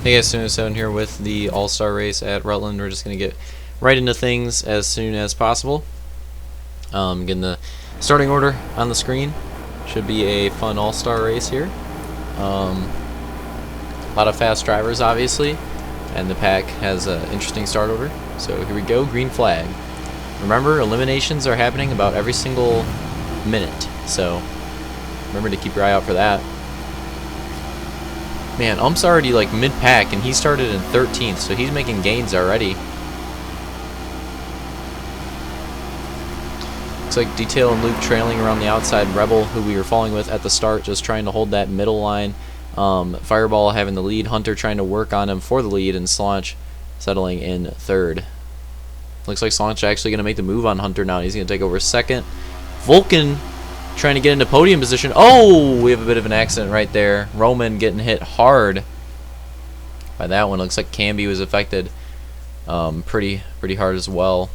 Hey guys, Sunu7 here with the All-Star race at Rutland. We're just going to get right into things as soon as possible. Getting the starting order on the screen. Should be a fun All-Star race here. A lot of fast drivers, obviously, and the pack has an interesting start order. So here we go, green flag. Remember, eliminations are happening about every single minute, so remember to keep your eye out for that. Man, Ump's already like mid-pack, and he started in 13th, so he's making gains already. Looks like Detail and Luke trailing around the outside. Rebel, who we were following with at the start, just trying to hold that middle line. Fireball having the lead. Hunter trying to work on him for the lead, and Slaunch settling in third. Looks like Slaunch actually going to make the move on Hunter now. He's going to take over second. Vulcan trying to get into podium position. Oh, we have a bit of an accident right there. Roman getting hit hard by that one. Looks like Camby was affected pretty hard as well.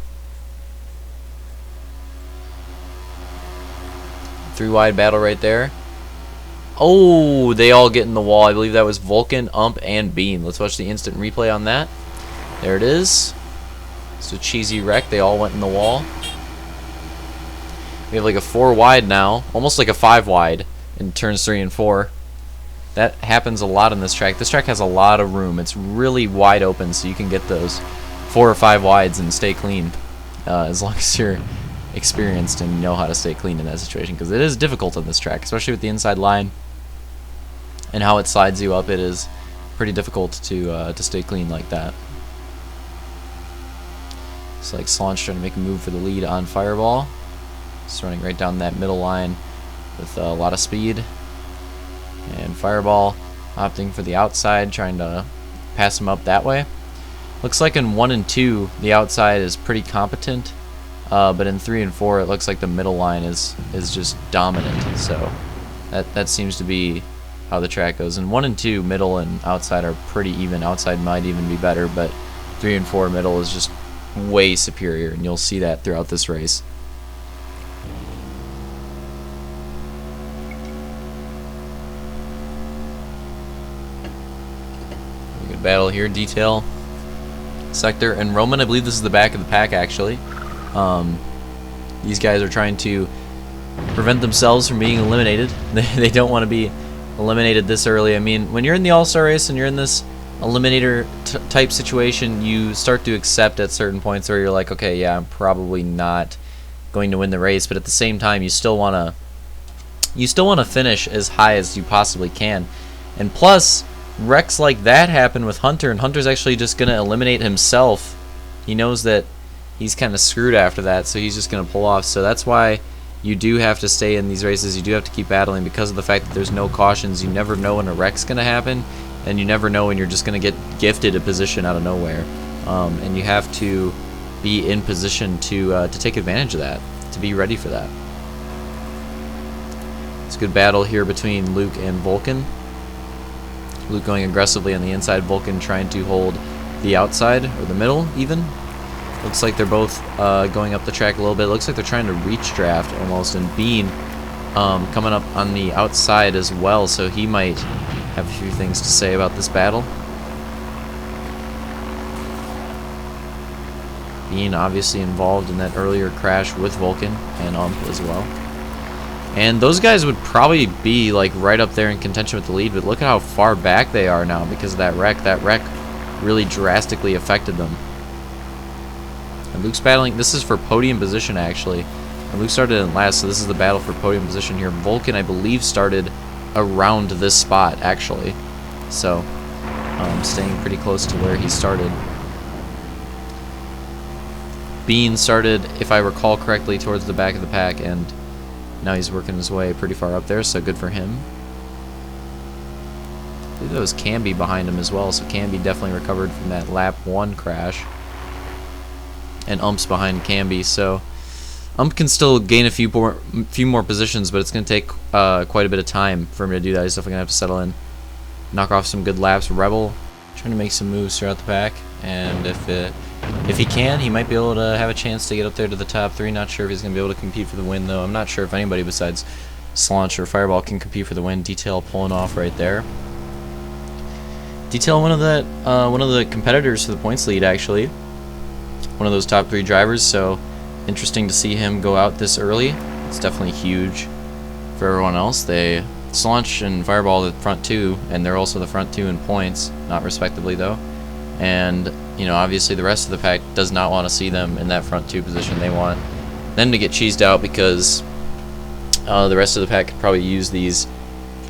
3-wide battle right there. Oh, they all get in the wall. I believe that was Vulcan, Ump, and Bean. Let's watch the instant replay on that. There it is. It's a cheesy wreck. They all went in the wall. We have like a 4-wide now, almost like a 5-wide in turns 3 and 4. That happens a lot on this track. This track has a lot of room. It's really wide open, so you can get those 4 or 5 wides and stay clean, as long as you're experienced and know how to stay clean in that situation, because it is difficult on this track, especially with the inside line and how it slides you up. It is pretty difficult to stay clean like that. It's like Slaunch trying to make a move for the lead on Fireball. It's running right down that middle line with a lot of speed. And Fireball opting for the outside, trying to pass him up that way. Looks like in 1 and 2, the outside is pretty competent. But in 3 and 4, it looks like the middle line is just dominant. So that seems to be how the track goes. In 1 and 2, middle and outside are pretty even. Outside might even be better, but 3 and 4, middle is just way superior, and you'll see that throughout this race. Good battle here. Detail, Sector, and Roman. I believe this is the back of the pack, actually. These guys are trying to prevent themselves from being eliminated. They don't want to be eliminated this early. I mean, when you're in the All-Star race and you're in this eliminator type situation, you start to accept at certain points where you're like, okay, yeah, I'm probably not going to win the race, but at the same time, you still want to finish as high as you possibly can. And plus, wrecks like that happen with Hunter, and Hunter's actually just going to eliminate himself. He knows that he's kind of screwed after that, so he's just going to pull off. So that's why you do have to stay in these races. You do have to keep battling because of the fact that there's no cautions. You never know when a wreck's going to happen, and you never know when you're just going to get gifted a position out of nowhere. And you have to be in position to take advantage of that, to be ready for that. It's a good battle here between Luke and Vulcan. Luke going aggressively on the inside, Vulcan trying to hold the outside, or the middle even. Looks like they're both going up the track a little bit. Looks like they're trying to reach draft almost, and Bean coming up on the outside as well, so he might have a few things to say about this battle. Bean obviously involved in that earlier crash with Vulcan and Ump as well. And those guys would probably be like right up there in contention with the lead, but look at how far back they are now because of that wreck. That wreck really drastically affected them. And Luke's battling. This is for podium position, actually. And Luke started in last, so this is the battle for podium position here. Vulcan, I believe, started around this spot, actually. So, staying pretty close to where he started. Bean started, if I recall correctly, towards the back of the pack, and now he's working his way pretty far up there, so good for him. I believe that was Camby behind him as well, so Camby definitely recovered from that lap 1 crash. And Ump's behind Camby, so Ump can still gain a few more positions, but it's going to take quite a bit of time for him to do that. He's definitely going to have to settle in, knock off some good laps. Rebel trying to make some moves throughout the pack, and if he can, he might be able to have a chance to get up there to the top 3. Not sure if he's going to be able to compete for the win, though. I'm not sure if anybody besides Slaunch or Fireball can compete for the win. Detail pulling off right there. detail one of the competitors for the points lead, actually. One of those top 3 drivers, so interesting to see him go out this early. It's definitely huge for everyone else. They Slaunch and Fireball the front 2, and they're also the front 2 in points, not respectively though. And you know, obviously the rest of the pack does not want to see them in that front 2 position. They want them to get cheesed out because the rest of the pack could probably use these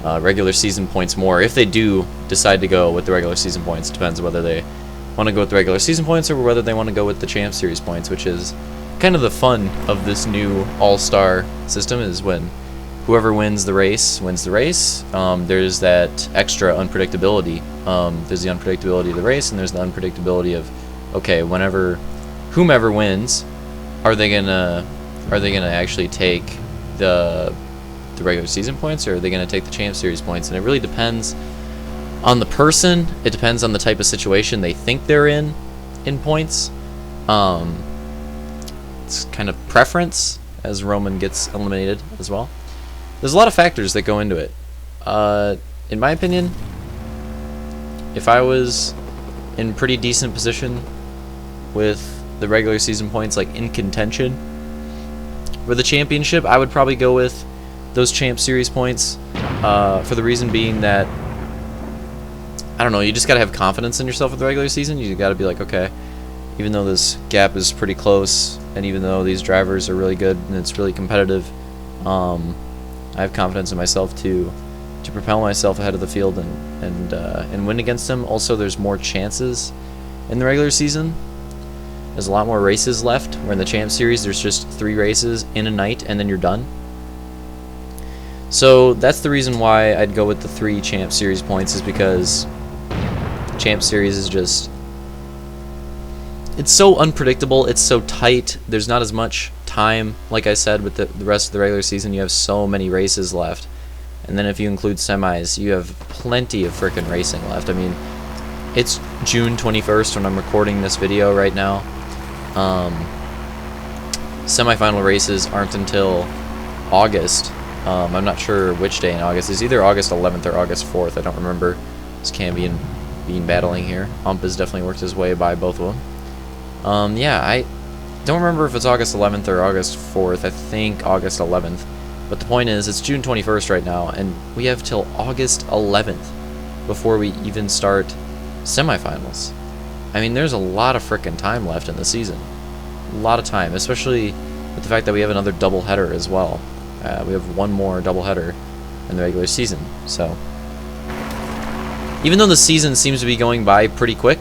regular season points more if they do decide to go with the regular season points. It depends whether they want to go with the regular season points or whether they want to go with the Champ Series points, which is kind of the fun of this new All-Star system, is when whoever wins the race wins the race. There's that extra unpredictability. There's the unpredictability of the race, and there's the unpredictability of, okay, whomever wins, are they gonna actually take the regular season points, or are they gonna take the Champ Series points? And it really depends on the person. It depends on the type of situation they think they're in points. It's kind of preference as Roman gets eliminated as well. There's a lot of factors that go into it. In my opinion, if I was in pretty decent position with the regular season points, like in contention for the championship, I would probably go with those Champ Series points, for the reason being that, I don't know, you just gotta have confidence in yourself with the regular season. You gotta be like, okay, even though this gap is pretty close, and even though these drivers are really good and it's really competitive, I have confidence in myself to propel myself ahead of the field and win against them. Also, there's more chances in the regular season. There's a lot more races left, where in the Champ Series there's just 3 races in a night and then you're done. So that's the reason why I'd go with the 3 Champ Series points, is because Champ Series is just, it's so unpredictable, it's so tight, there's not as much time. Like I said, with the rest of the regular season, you have so many races left, and then if you include semis, you have plenty of frickin' racing left. I mean, it's June 21st when I'm recording this video right now. Semifinal races aren't until August. I'm not sure which day in August. It's either August 11th or August 4th. I don't remember. It's Camby and Bean battling here. Ump has definitely worked his way by both of them. Yeah, I don't remember if it's August 11th or August 4th. I think August 11th. But the point is, it's June 21st right now, and we have till August 11th before we even start semifinals. I mean, there's a lot of frickin' time left in the season. A lot of time, especially with the fact that we have another doubleheader as well. We have one more doubleheader in the regular season. So, even though the season seems to be going by pretty quick,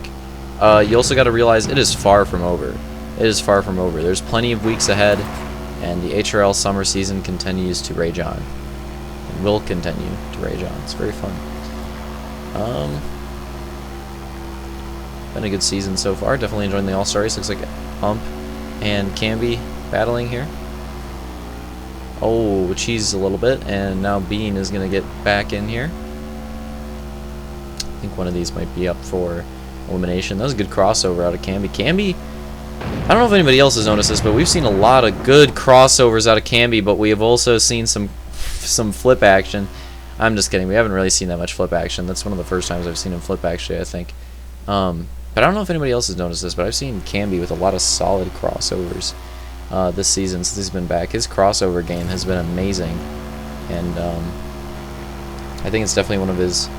you also got to realize it is far from over. It is far from over. There's plenty of weeks ahead, and the HRL summer season continues to rage on. It will continue to rage on. It's very fun. Been a good season so far. Definitely enjoying the All-Star race. Looks like Ump and Camby battling here. Oh, cheese a little bit, and now Bean is going to get back in here. I think one of these might be up for elimination. That was a good crossover out of Camby. Camby, I don't know if anybody else has noticed this, but we've seen a lot of good crossovers out of Camby, but we have also seen some flip action. I'm just kidding. We haven't really seen that much flip action. That's one of the first times I've seen him flip, actually, I think. But I don't know if anybody else has noticed this, but I've seen Camby with a lot of solid crossovers this season since he's been back. His crossover game has been amazing, and I think it's definitely one of his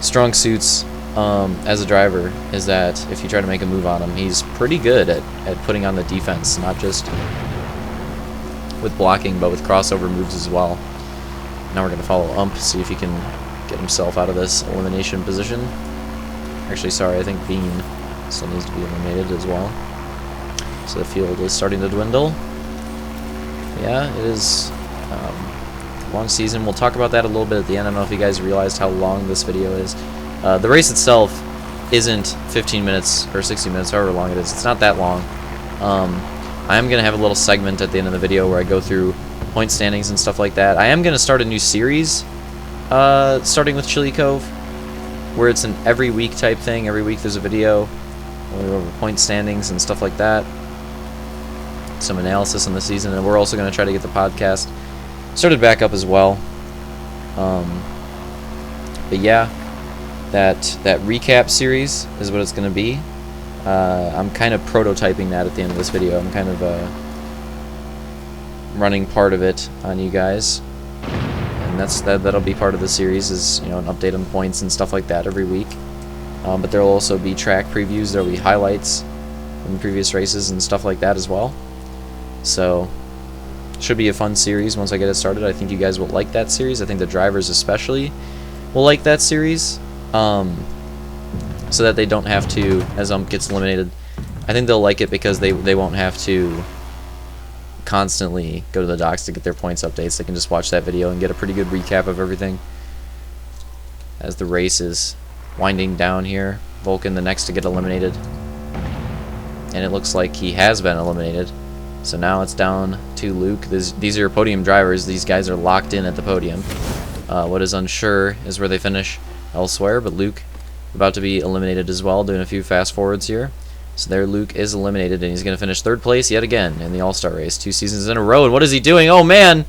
strong suits as a driver, is that if you try to make a move on him, he's pretty good at putting on the defense, not just with blocking, but with crossover moves as well. Now we're going to follow Ump, see if he can get himself out of this elimination position. Actually, sorry, I think Bean still needs to be eliminated as well. So the field is starting to dwindle. Yeah, it is a long season. We'll talk about that a little bit at the end. I don't know if you guys realized how long this video is. The race itself isn't 15 minutes or 60 minutes, however long it is. It's not that long. I am going to have a little segment at the end of the video where I go through point standings and stuff like that. I am going to start a new series starting with Chili Cove, where it's an every week type thing. Every week there's a video over point standings and stuff like that. Some analysis on the season, and we're also going to try to get the podcast started back up as well. But yeah, that recap series is what it's going to be. I'm kind of prototyping that at the end of this video. I'm kind of running part of it on you guys, and that'll be part of the series, is, you know, an update on points and stuff like that every week. But there will also be track previews. There will be highlights from previous races and stuff like that as well. So should be a fun series once I get it started. I think you guys will like that series. I think the drivers especially will like that series, so that they don't have to, as gets eliminated. I think they'll like it because they won't have to constantly go to the docs to get their points updates. They can just watch that video and get a pretty good recap of everything as the race is winding down here. Vulcan the next to get eliminated, and it looks like he has been eliminated. So now it's down to Luke. These are your podium drivers. These guys are locked in at the podium. What is unsure is where they finish elsewhere, but Luke about to be eliminated as well, doing a few fast forwards here. So there Luke is eliminated, and he's going to finish 3rd place yet again in the All-Star race, 2 seasons in a row. And what is he doing? Oh man,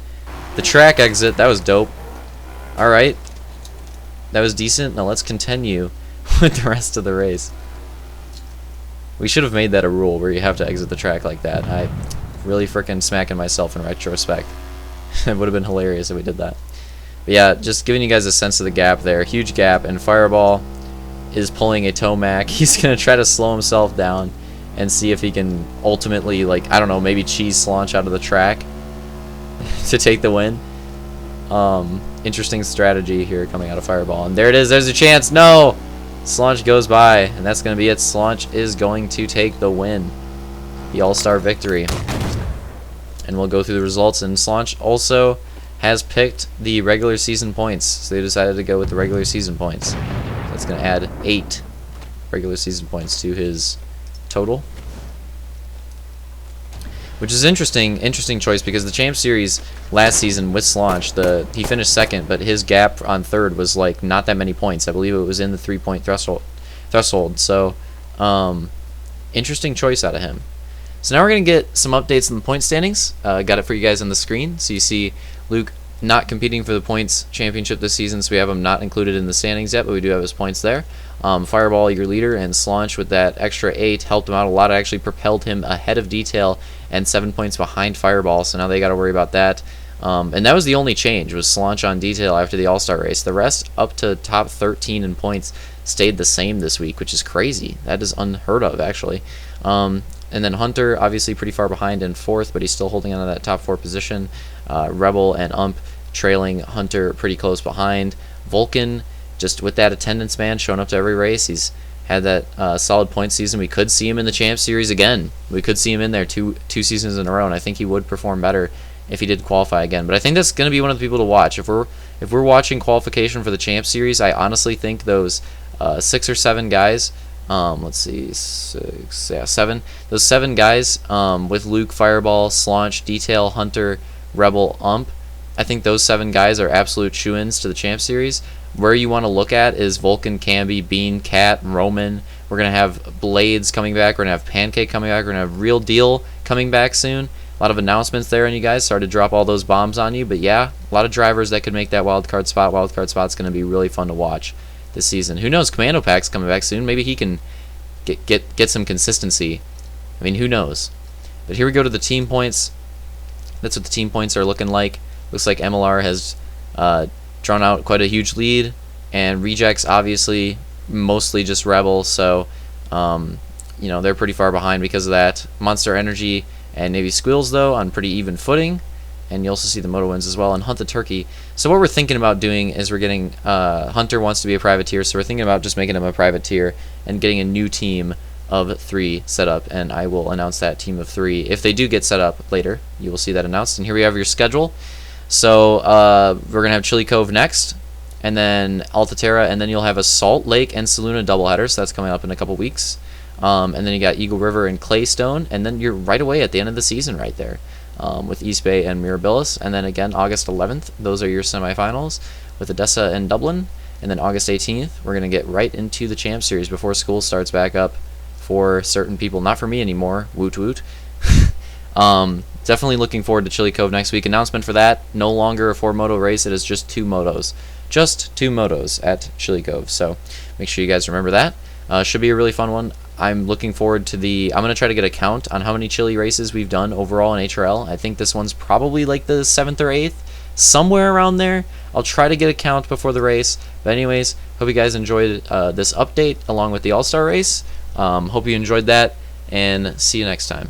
the track exit, that was dope. Alright, that was decent. Now let's continue with the rest of the race. We should have made that a rule where you have to exit the track like that. I really frickin' smacking myself in retrospect. It would have been hilarious if we did that. But yeah, just giving you guys a sense of the gap there. Huge gap, and Fireball is pulling a Tomac. He's going to try to slow himself down and see if he can ultimately, like, I don't know, maybe cheese Slaunch out of the track to take the win. Interesting strategy here coming out of Fireball. And there it is. There's a chance. No! Slaunch goes by, and that's going to be it. Slaunch is going to take the win. The All-Star victory. And we'll go through the results. And Slaunch also has picked the regular season points. So they decided to go with the regular season points. That's going to add 8 regular season points to his total, which is interesting choice, because the Champ Series last season with Slaunch, he finished 2nd, but his gap on 3rd was like not that many points. I believe it was in the 3-point threshold. So interesting choice out of him. So now we're going to get some updates on the point standings. Got it for you guys on the screen. So you see Luke not competing for the points championship this season, so we have him not included in the standings yet, but we do have his points there. Fireball, your leader, and Slaunch with that extra 8 helped him out a lot. It actually propelled him ahead of Detail and 7 points behind Fireball, so now they got to worry about that. And that was the only change, was Slaunch on Detail after the All-Star race. The rest, up to top 13 in points, stayed the same this week, which is crazy. That is unheard of, actually. And then Hunter, obviously pretty far behind in 4th, but he's still holding on to that top 4 position. Rebel and Ump trailing Hunter pretty close behind. Vulcan, just with that attendance, man, showing up to every race. He's had that solid point season. We could see him in the Champ Series again. We could see him in there two seasons in a row, and I think he would perform better if he did qualify again. But I think that's going to be one of the people to watch. If we're watching qualification for the Champ Series, I honestly think those 6 or 7 guys, let's see, 7. Those 7 guys with Luke, Fireball, Slaunch, Detail, Hunter, Rebel, Ump, I think those 7 guys are absolute shoo-ins to the Champ Series. Where you want to look at is Vulcan, Camby, Bean, Cat, Roman. We're going to have Blades coming back. We're going to have Pancake coming back. We're going to have Real Deal coming back soon. A lot of announcements there on you guys. Sorry to drop all those bombs on you, but yeah, a lot of drivers that could make that wildcard spot. Wildcard spot's going to be really fun to watch this season. Who knows? Commando Pack's coming back soon. Maybe he can get some consistency. I mean, who knows? But here we go to the team points. That's what the team points are looking like. Looks like MLR has drawn out quite a huge lead, and Rejects obviously mostly just Rebel, so you know, they're pretty far behind because of that. Monster Energy and Navy Squeals, though, on pretty even footing, and you also see the Moto Wins as well, and Hunt the Turkey. So what we're thinking about doing is we're getting Hunter wants to be a privateer, so we're thinking about just making him a privateer and getting a new team of 3 set up, and I will announce that team of 3 if they do get set up later. You will see that announced. And here we have your schedule. So we're gonna have Chili Cove next, and then Altaterra, and then you'll have a Salt Lake and Saluna doubleheader, so that's coming up in a couple weeks. And then you got Eagle River and Claystone, and then you're right away at the end of the season right there with East Bay and Mirabilis. And then again, August 11th, those are your semifinals with Odessa and Dublin. And then August 18th, we're going to get right into the Champ Series before school starts back up for certain people. Not for me anymore. Woot woot. Definitely looking forward to Chili Cove next week. Announcement for that, no longer a 4-moto race. It is just 2 motos. just 2 motos at Chili Cove. So make sure you guys remember that. Should be a really fun one. I'm looking forward to I'm going to try to get a count on how many chili races we've done overall in HRL. I think this one's probably like the 7th or 8th, somewhere around there. I'll try to get a count before the race. But anyways, hope you guys enjoyed this update along with the All-Star race. Hope you enjoyed that, and see you next time.